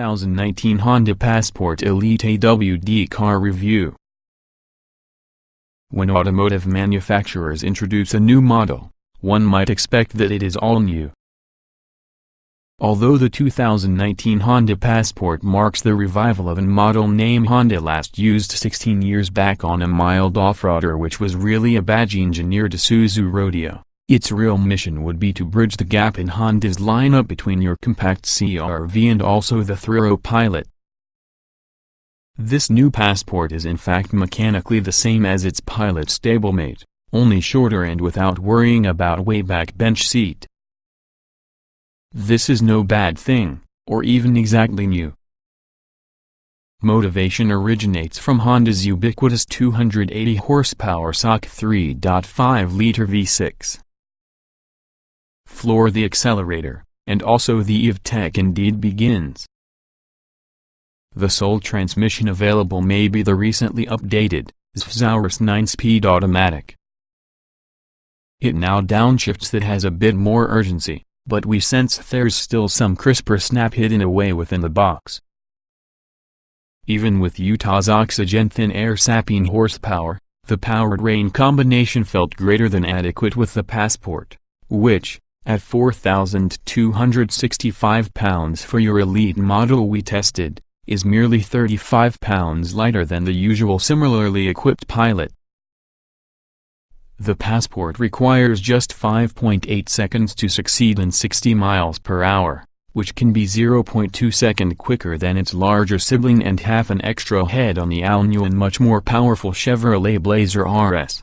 2019 Honda Passport Elite AWD car review. When automotive manufacturers introduce a new model, one might expect that it is all new. Although the 2019 Honda Passport marks the revival of a model name Honda last used 16 years back on a mild off-roader which was really a badge-engineered Isuzu rodeo, its real mission would be to bridge the gap in Honda's lineup between your compact CR-V and also the Thorough Pilot. This new Passport is in fact mechanically the same as its Pilot stablemate, only shorter and without worrying about way-back bench seat. This is no bad thing, or even exactly new. Motivation originates from Honda's ubiquitous 280 horsepower SOC 3.5-liter V6. Floor the accelerator, and also the EV tech indeed begins. The sole transmission available may be the recently updated Isuzu Oasis 9-speed automatic. It now downshifts that has a bit more urgency, but we sense there's still some crisper snap hidden away within the box. Even with Utah's oxygen-thin air sapping horsepower, the powertrain combination felt greater than adequate with the Passport, which, at 4,265 pounds for your elite model we tested, is merely 35 pounds lighter than the usual similarly equipped Pilot. The Passport requires just 5.8 seconds to succeed in 60 miles per hour, which can be 0.2 seconds quicker than its larger sibling and half an extra head on the all-new and much more powerful Chevrolet Blazer RS.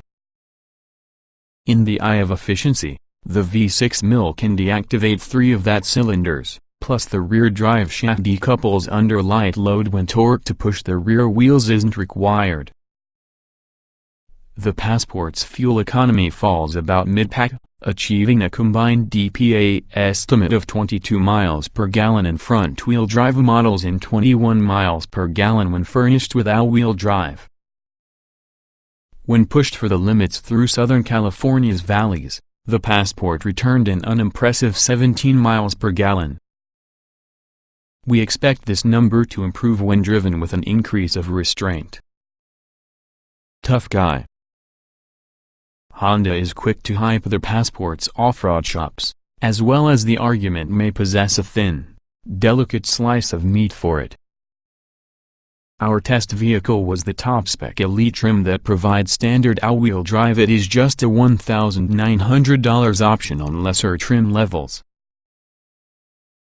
In the eye of efficiency, the V6 mill can deactivate 3 of that cylinders, plus the rear drive shaft decouples under light load when torque to push the rear wheels isn't required. The Passport's fuel economy falls about mid-pack, achieving a combined DPA estimate of 22 miles per gallon in front-wheel drive models and 21 miles per gallon when furnished with all-wheel drive. When pushed for the limits through Southern California's valleys, the Passport returned an unimpressive 17 miles per gallon. We expect this number to improve when driven with an increase of restraint. Tough guy. Honda is quick to hype their Passport's off-road chops, as well as the argument may possess a thin, delicate slice of meat for it. Our test vehicle was the top-spec Elite trim that provides standard all-wheel drive. It is just a $1,900 option on lesser trim levels.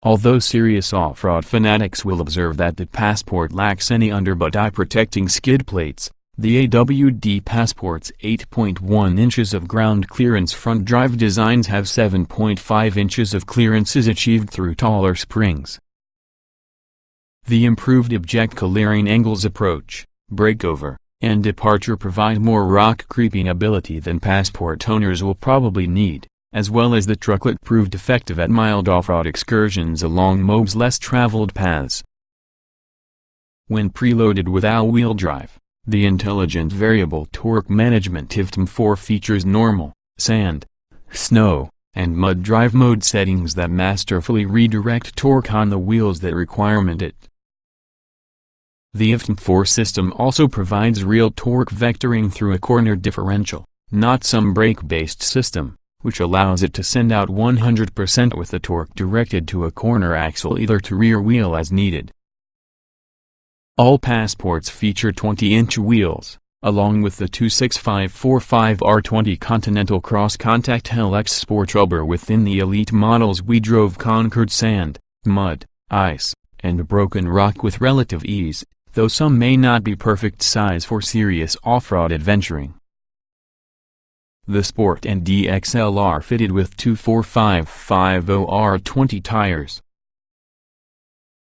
Although serious off-road fanatics will observe that the Passport lacks any underbutt eye-protecting skid plates, the AWD Passport's 8.1 inches of ground clearance front drive designs have 7.5 inches of clearances achieved through taller springs. The improved object clearing angles approach, breakover, and departure provide more rock creeping ability than Passport owners will probably need, as well as the trucklet proved effective at mild off-road excursions along Moab's less traveled paths. When preloaded with all-wheel drive, the intelligent variable torque management IVTM4 features normal, sand, snow, and mud drive mode settings that masterfully redirect torque on the wheels that requirement it. The IVTM4 system also provides real torque vectoring through a corner differential, not some brake-based system, which allows it to send out 100% with the torque directed to a corner axle either to rear wheel as needed. All Passports feature 20-inch wheels, along with the 26545R20 Continental Cross-Contact LX Sport rubber. Within the Elite models we drove conquered sand, mud, ice, and broken rock with relative ease, though some may not be perfect size for serious off-road adventuring. The Sport and DXL are fitted with 24550R20 tires.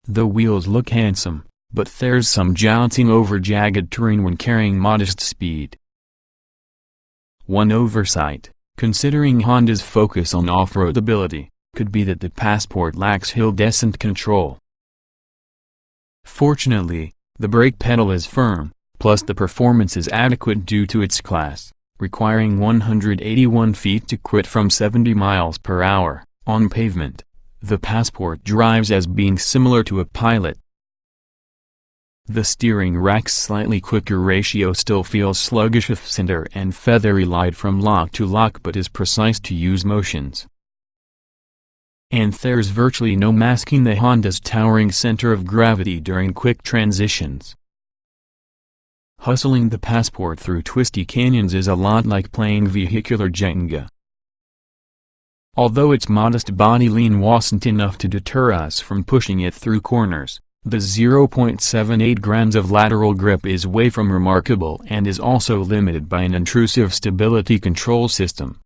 The wheels look handsome, but there's some jouncing over jagged terrain when carrying modest speed. One oversight, considering Honda's focus on off-road ability, could be that the Passport lacks hill descent control. Fortunately, the brake pedal is firm, plus the performance is adequate due to its class, requiring 181 feet to quit from 70 miles per hour, on pavement. The Passport drives as being similar to a Pilot. The steering rack's slightly quicker ratio still feels sluggish of center and feathery light from lock to lock but is precise to use motions. And there's virtually no masking the Honda's towering center of gravity during quick transitions. Hustling the Passport through twisty canyons is a lot like playing vehicular Jenga. Although its modest body lean wasn't enough to deter us from pushing it through corners, the 0.78 grams of lateral grip is way from remarkable and is also limited by an intrusive stability control system.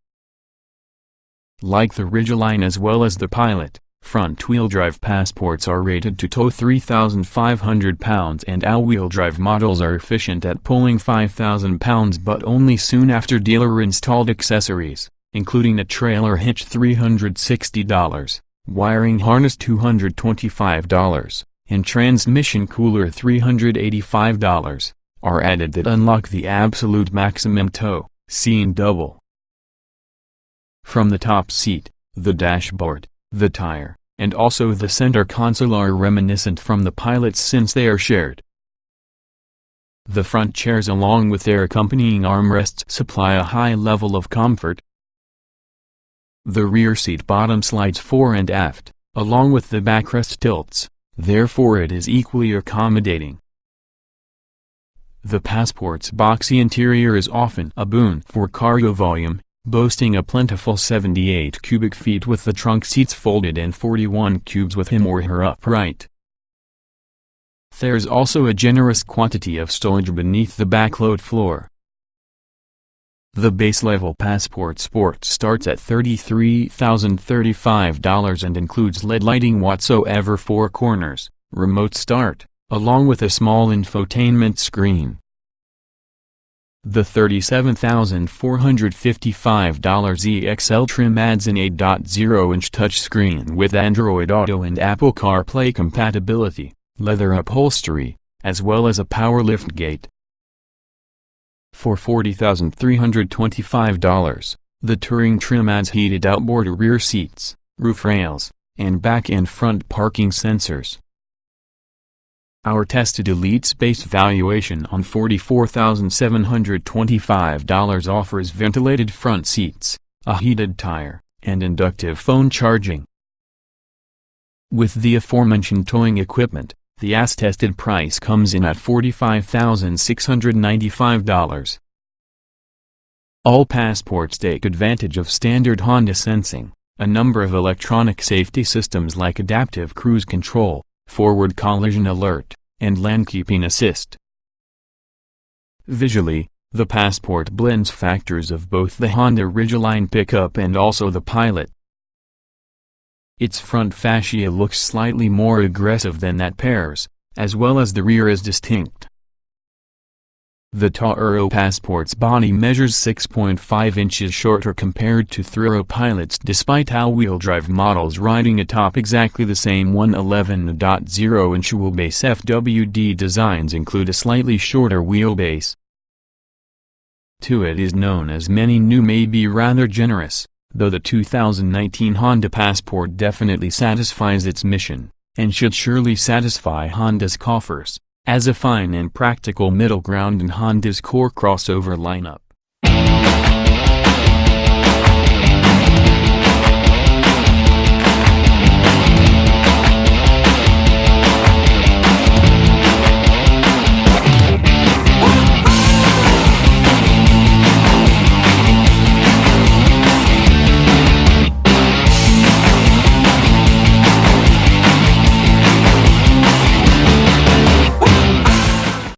Like the Ridgeline as well as the Pilot, front-wheel drive Passports are rated to tow 3,500 pounds and all-wheel drive models are efficient at pulling 5,000 pounds but only soon after dealer-installed accessories, including a trailer hitch $360, wiring harness $225, and transmission cooler $385, are added that unlock the absolute maximum tow, seen double. From the top seat, the dashboard, the tire, and also the center console are reminiscent from the Pilot's since they are shared. The front chairs along with their accompanying armrests supply a high level of comfort. The rear seat bottom slides fore and aft, along with the backrest tilts, therefore it is equally accommodating. The Passport's boxy interior is often a boon for cargo volume, boasting a plentiful 78 cubic feet with the trunk seats folded and 41 cubes with him or her upright. There's also a generous quantity of stowage beneath the backload floor. The base-level Passport Sport starts at $33,035 and includes LED lighting whatsoever 4 corners, remote start, along with a small infotainment screen. The $37,455 EXL trim adds an 8.0-inch touchscreen with Android Auto and Apple CarPlay compatibility, leather upholstery, as well as a power liftgate. For $40,325, the Touring trim adds heated outboard rear seats, roof rails, and back and front parking sensors. Our tested Elite Space valuation on $44,725 offers ventilated front seats, a heated tire, and inductive phone charging. With the aforementioned towing equipment, the as-tested price comes in at $45,695. All Passports take advantage of standard Honda sensing, a number of electronic safety systems like adaptive cruise control, forward collision alert, and lane keeping assist. Visually, the Passport blends factors of both the Honda Ridgeline pickup and also the Pilot. Its front fascia looks slightly more aggressive than that pair's, as well as the rear is distinct. The Tauro Passport's body measures 6.5 inches shorter compared to Thuro Pilot's despite all-wheel drive models riding atop exactly the same 111.0-inch wheelbase. FWD designs include a slightly shorter wheelbase. It is known as many new may be rather generous, though the 2019 Honda Passport definitely satisfies its mission, and should surely satisfy Honda's coffers, as a fine and practical middle ground in Honda's core crossover lineup.